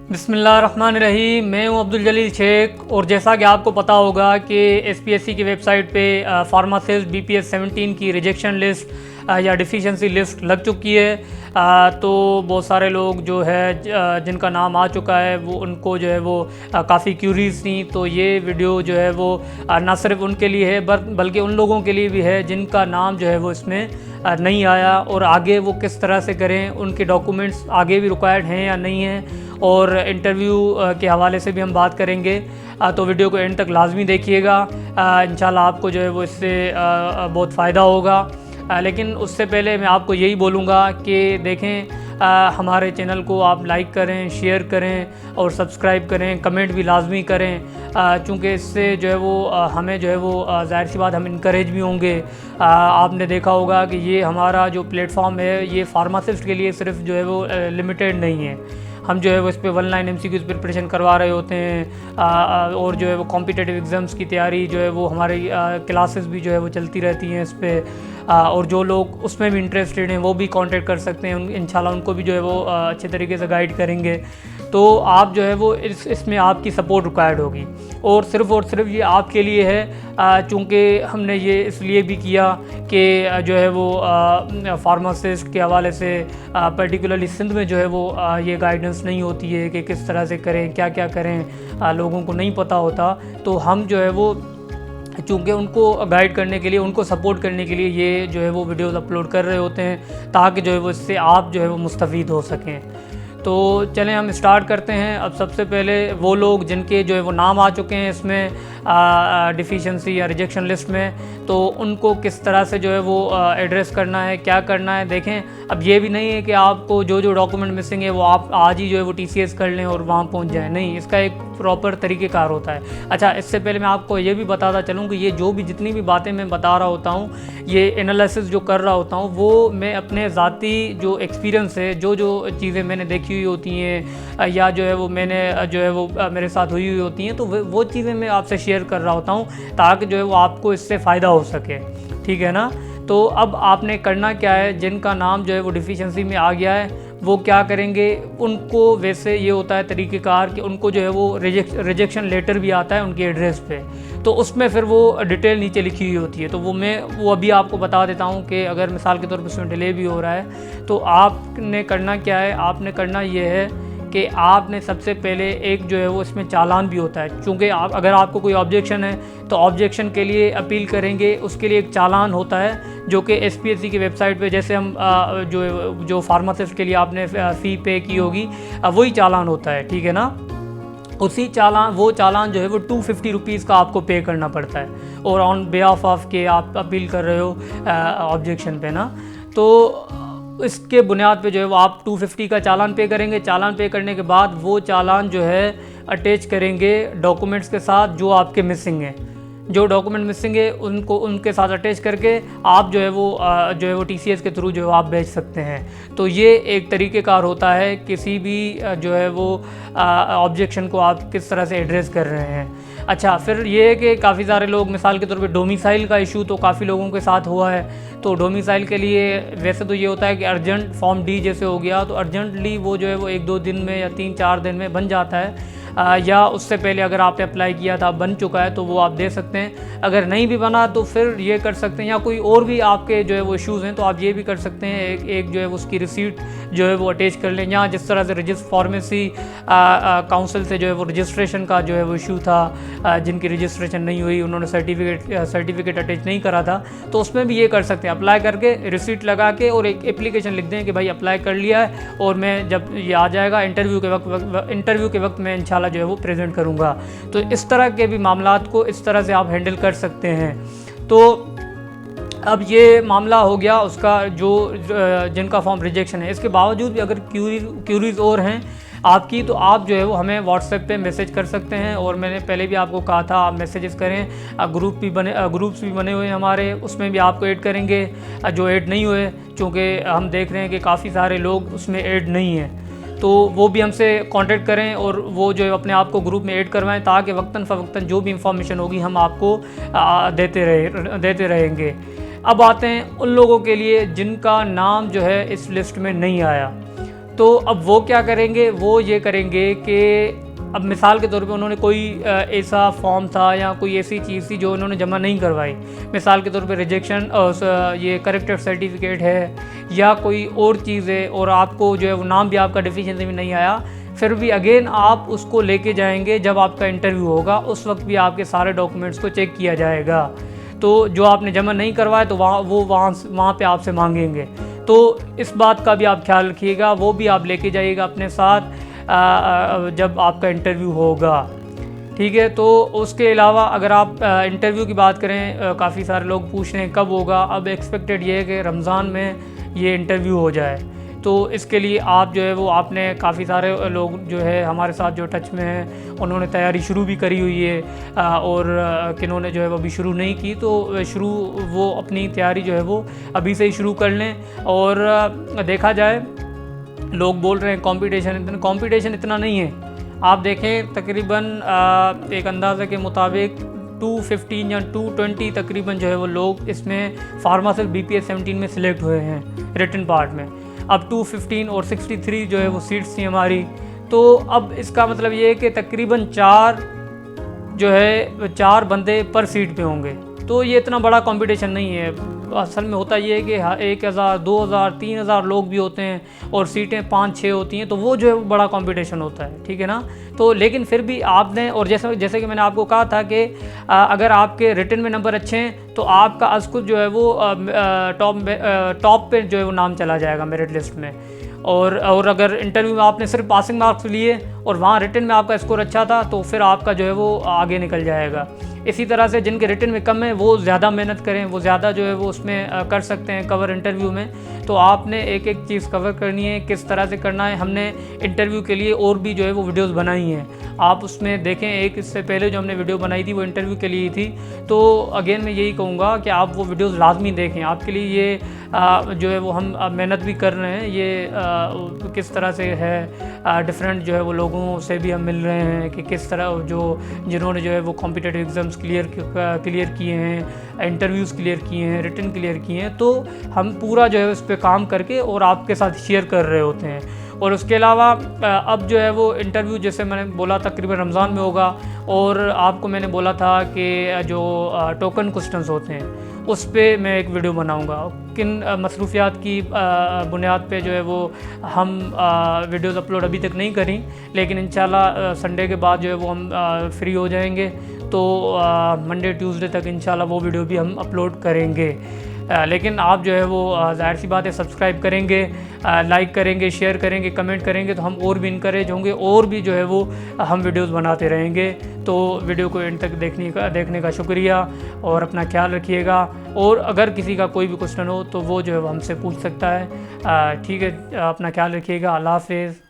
बिस्मिल्लाहिर्रहमानिर्रहीम। मैं हूं अब्दुल जलील शेख और जैसा कि आपको पता होगा कि एसपीएससी की वेबसाइट पे फार्मासिस्ट बीपीएस 17 की रिजेक्शन लिस्ट या डिफिशिएंसी लिस्ट लग चुकी है। तो बहुत सारे लोग जो है जिनका नाम आ चुका है वो उनको जो है वो काफ़ी क्यूरीज थी। तो ये वीडियो जो है वो ना सिर्फ उनके लिए है बल्कि उन लोगों के लिए भी है जिनका नाम जो है वो इसमें नहीं आया, और आगे वो किस तरह से करें, उनके डॉक्यूमेंट्स आगे भी रिक्वायर्ड हैं या नहीं हैं, और इंटरव्यू के हवाले से भी हम बात करेंगे। तो वीडियो को एंड तक लाजमी देखिएगा। इंशाल्लाह आपको जो है वो इससे बहुत फ़ायदा होगा। लेकिन उससे पहले मैं आपको यही बोलूँगा कि देखें, हमारे चैनल को आप लाइक करें, शेयर करें और सब्सक्राइब करें, कमेंट भी लाजमी करें, चूँकि इससे जो है वो हमें जो है वो ज़ाहिर सी बात हम इनकरेज भी होंगे। आपने देखा होगा कि ये हमारा जो प्लेटफॉर्म है ये फार्मासिस्ट के लिए सिर्फ जो है वो लिमिटेड नहीं है। हम जो है वो इस पर 1 लाइन MCQs प्रिपरेशन करवा रहे होते हैं, और जो है वो कॉम्पिटिटिव एग्ज़ाम्स की तैयारी जो है वो हमारी क्लासेस भी जो है वो चलती रहती हैं इस पर। और जो लोग उसमें भी इंटरेस्टेड हैं वो भी कांटेक्ट कर सकते हैं, इंशाल्लाह उनको भी जो है वो अच्छे तरीके से गाइड करेंगे। तो आप जो है वो इसमें आपकी सपोर्ट रिक्वायर्ड होगी, और सिर्फ ये आपके लिए है। चूँकि हमने ये इसलिए भी किया कि जो है वो फार्मासिस्ट के हवाले से पर्टिकुलरली सिंध में जो है वो ये गाइडेंस नहीं होती है कि किस तरह से करें, क्या क्या करें, लोगों को नहीं पता होता। तो हम जो है वो चूँकि उनको गाइड करने के लिए, उनको सपोर्ट करने के लिए ये जो है वो वीडियोस अपलोड कर रहे होते हैं, ताकि जो है वो इससे आप जो है वो मुस्तफ़ीद हो सकें। तो चलें हम स्टार्ट करते हैं। अब सबसे पहले वो लोग जिनके जो है वो नाम आ चुके हैं इसमें डिफिशिएंसी या रिजेक्शन लिस्ट में, तो उनको किस तरह से जो है वो एड्रेस करना है, क्या करना है। देखें, अब ये भी नहीं है कि आपको जो जो डॉक्यूमेंट मिसिंग है वो आप आज ही जो है वो TCS कर लें और वहाँ पहुँच जाएँ, नहीं, इसका एक प्रॉपर तरीक़ेकार होता है। अच्छा, इससे पहले मैं आपको ये भी बताता चलूँ कि ये जो भी जितनी भी बातें मैं बता रहा होता हूँ, ये एनालिसिस जो कर रहा होता हूँ, वो मैं अपने ज़ाती जो एक्सपीरियंस है, जो जो चीज़ें मैंने देखी हुई होती हैं या जो है वो मैंने जो है वो मेरे साथ हुई हुई होती हैं, तो वो चीज़ें मैं आपसे शेयर कर रहा होता हूँ ताकि जो है वो आपको इससे फ़ायदा हो सके। ठीक है ना। तो अब आपने करना क्या है, जिनका नाम जो है वो डिफिशिएंसी में आ गया है वो क्या करेंगे, उनको वैसे ये होता है तरीक़ेकार कि उनको जो है वो रिजेक्शन लेटर भी आता है उनके एड्रेस पे, तो उसमें फिर वो डिटेल नीचे लिखी हुई होती है। तो वो अभी आपको बता देता हूँ कि अगर मिसाल के तौर पर उसमें डिले भी हो रहा है तो आपने करना क्या है। आपने करना ये है कि आपने सबसे पहले एक जो है वो इसमें चालान भी होता है, चूँकि अगर आपको कोई ऑब्जेक्शन है तो ऑब्जेक्शन के लिए अपील करेंगे, उसके लिए एक चालान होता है जो कि SPSC की वेबसाइट पे, जैसे हम जो फार्मासिस्ट के लिए आपने फ़ी पे की होगी वही चालान होता है। ठीक है ना। वो चालान जो है वो 250 रुपीज़ का आपको पे करना पड़ता है, और ऑन बिहाफ ऑफ के आप अपील कर रहे हो ऑब्जेक्शन पे ना, तो इसके बुनियाद पे जो है वो आप 250 का चालान पे करेंगे। चालान पे करने के बाद वो चालान जो है अटैच करेंगे डॉक्यूमेंट्स के साथ जो आपके मिसिंग हैं। जो डॉक्यूमेंट मिसिंग है उनको उनके साथ अटैच करके आप जो है वो TCS के थ्रू जो है आप भेज सकते हैं। तो ये एक तरीक़ेकार होता है किसी भी जो है वो ऑब्जेक्शन को आप किस तरह से एड्रेस कर रहे हैं। अच्छा, फिर ये है कि काफ़ी सारे लोग, मिसाल के तौर पे डोमिसाइल का इशू तो काफ़ी लोगों के साथ हुआ है। तो डोमिसाइल के लिए वैसे तो ये होता है कि अर्जेंट फॉर्म D जैसे हो गया तो अर्जेंटली वो जो है वो 1-2 दिन में या 3-4 दिन में बन जाता है, या उससे पहले अगर आपने अप्लाई किया था बन चुका है तो वो आप दे सकते हैं। अगर नहीं भी बना तो फिर ये कर सकते हैं, या कोई और भी आपके जो है वो इश्यूज़ हैं तो आप ये भी कर सकते हैं, एक जो है उसकी रिसीट जो है वो अटैच कर लें। या जिस तरह से फार्मेसी काउंसिल से जो है वो रजिस्ट्रेशन का जो है वो इशू था, जिनकी रजिस्ट्रेशन नहीं हुई, उन्होंने सर्टिफिकेट अटैच नहीं करा था, तो उसमें भी ये कर सकते हैं, अप्लाई करके रिसीट लगा के और एक एप्लीकेशन लिख दें कि भाई अप्लाई कर लिया है और मैं जब ये आ जाएगा इंटरव्यू के वक्त मैं इंशाल्लाह जो है वो प्रेजेंट करूँगा। तो इस तरह के भी मामलात को इस तरह से आप हैंडल कर सकते हैं। तो अब ये मामला हो गया उसका जो जिनका फॉर्म रिजेक्शन है। इसके बावजूद भी अगर क्यूरीज और हैं आपकी, तो आप जो है वो हमें व्हाट्सएप पे मैसेज कर सकते हैं, और मैंने पहले भी आपको कहा था आप मैसेजेस करें। ग्रुप्स भी बने हुए हैं हमारे, उसमें भी आपको ऐड करेंगे। जो ऐड नहीं हुए, चूँकि हम देख रहे हैं कि काफ़ी सारे लोग उसमें ऐड नहीं हैं, तो वो भी हमसे कांटेक्ट करें और वो जो है अपने आप को ग्रुप में ऐड करवाएं, ताकि वक्तन फ़वक्तन जो भी इंफॉर्मेशन होगी हम आपको देते रहेंगे। अब आते हैं उन लोगों के लिए जिनका नाम जो है इस लिस्ट में नहीं आया। तो अब वो क्या करेंगे, वो ये करेंगे कि अब मिसाल के तौर पे उन्होंने कोई ऐसा फॉर्म था या कोई ऐसी चीज़ थी जो उन्होंने जमा नहीं करवाई, मिसाल के तौर पे रिजेक्शन ये करेक्टर सर्टिफिकेट है या कोई और चीज़ है, और आपको जो है वो नाम भी आपका डिफिशिएंसी में नहीं आया, फिर भी अगेन आप उसको लेके जाएंगे जब आपका इंटरव्यू होगा, उस वक्त भी आपके सारे डॉक्यूमेंट्स को चेक किया जाएगा। तो जो आपने जमा नहीं करवाया तो वहाँ पे आपसे मांगेंगे। तो इस बात का भी आप ख्याल रखिएगा, वो भी आप लेके जाइएगा अपने साथ जब आपका इंटरव्यू होगा, ठीक है। तो उसके अलावा अगर आप इंटरव्यू की बात करें, काफ़ी सारे लोग पूछ रहे हैं कब होगा। अब एक्सपेक्टेड ये है कि रमज़ान में ये इंटरव्यू हो जाए, तो इसके लिए आप जो है वो आपने काफ़ी सारे लोग जो है हमारे साथ जो टच में हैं उन्होंने तैयारी शुरू भी करी हुई है, और किन्होंने जो है वो अभी शुरू नहीं की, तो शुरू वो अपनी तैयारी जो है वो अभी से ही शुरू कर लें। और देखा जाए, लोग बोल रहे हैं कंपटीशन इतना नहीं है। आप देखें तकरीबन एक अंदाज़े के मुताबिक 215 या 220 तकरीबन जो है वो लोग इसमें फार्मासिस्ट BPS 17 में सिलेक्ट हुए हैं रिटन पार्ट में। अब 215 और 63 जो है वो सीट्स थी हमारी, तो अब इसका मतलब ये है कि तकरीबन 4 बंदे पर सीट पे होंगे। तो ये इतना बड़ा कंपटीशन नहीं है। असल में होता ये है कि 1000, 2000, 3000 लोग भी होते हैं और सीटें 5-6 होती हैं, तो वो जो है वो बड़ा कंपटीशन होता है, ठीक है ना। तो लेकिन फिर भी आपने, और जैसे कि मैंने आपको कहा था कि अगर आपके रिटन में नंबर अच्छे हैं तो आपका अज़ जो है वो टॉप पे जो है वो नाम चला जाएगा मेरिट लिस्ट में। और अगर इंटरव्यू में आपने सिर्फ पासिंग मार्क्स लिए और वहाँ रिटन में आपका स्कोर अच्छा था तो फिर आपका जो है वो आगे निकल जाएगा। इसी तरह से जिनके रिटन में कम है वो ज़्यादा मेहनत करें, वो ज़्यादा जो है वो उसमें कर सकते हैं कवर इंटरव्यू में। तो आपने एक एक चीज़ कवर करनी है, किस तरह से करना है। हमने इंटरव्यू के लिए और भी जो है वो वीडियोस बनाई हैं, आप उसमें देखें। एक इससे पहले जो हमने वीडियो बनाई थी वो इंटरव्यू के लिए थी। तो अगेन मैं यही कहूँगा कि आप वो वीडियोस लाजमी देखें। आपके लिए ये जो है वो हम मेहनत भी कर रहे हैं, ये किस तरह से है, डिफरेंट जो है वो लोगों से भी हम मिल रहे हैं कि किस तरह जिन्होंने जो है वो कॉम्पिटिटिव एग्ज़ाम्स क्लियर किए हैं, इंटरव्यूज़ क्लियर किए हैं, रिटन क्लियर किए हैं। तो हम पूरा जो है उस पर काम करके और आपके साथ शेयर कर रहे होते हैं। और उसके अलावा अब जो है वो इंटरव्यू, जैसे मैंने बोला तकरीबन रमज़ान में होगा, और आपको मैंने बोला था कि जो टोकन क्वेश्चंस होते हैं उस पर मैं एक वीडियो बनाऊंगा। किन मसरूफियात की बुनियाद पे जो है वो हम वीडियोस अपलोड अभी तक नहीं करी, लेकिन इंशाल्लाह संडे के बाद जो है वो हम फ्री हो जाएंगे, तो मंडे ट्यूसडे तक इंशाल्लाह वो वीडियो भी हम अपलोड करेंगे। लेकिन आप जो है वो ज़ाहिर सी बात है सब्सक्राइब करेंगे, लाइक करेंगे, शेयर करेंगे, कमेंट करेंगे, तो हम और भी इनकरेज होंगे और भी जो है वो हम वीडियोस बनाते रहेंगे। तो वीडियो को एंड तक देखने का शुक्रिया, और अपना ख्याल रखिएगा। और अगर किसी का कोई भी क्वेश्चन हो तो वो जो है वो हमसे पूछ सकता है। ठीक है, अपना ख्याल रखिएगा। अल्लाह हाफ़िज़।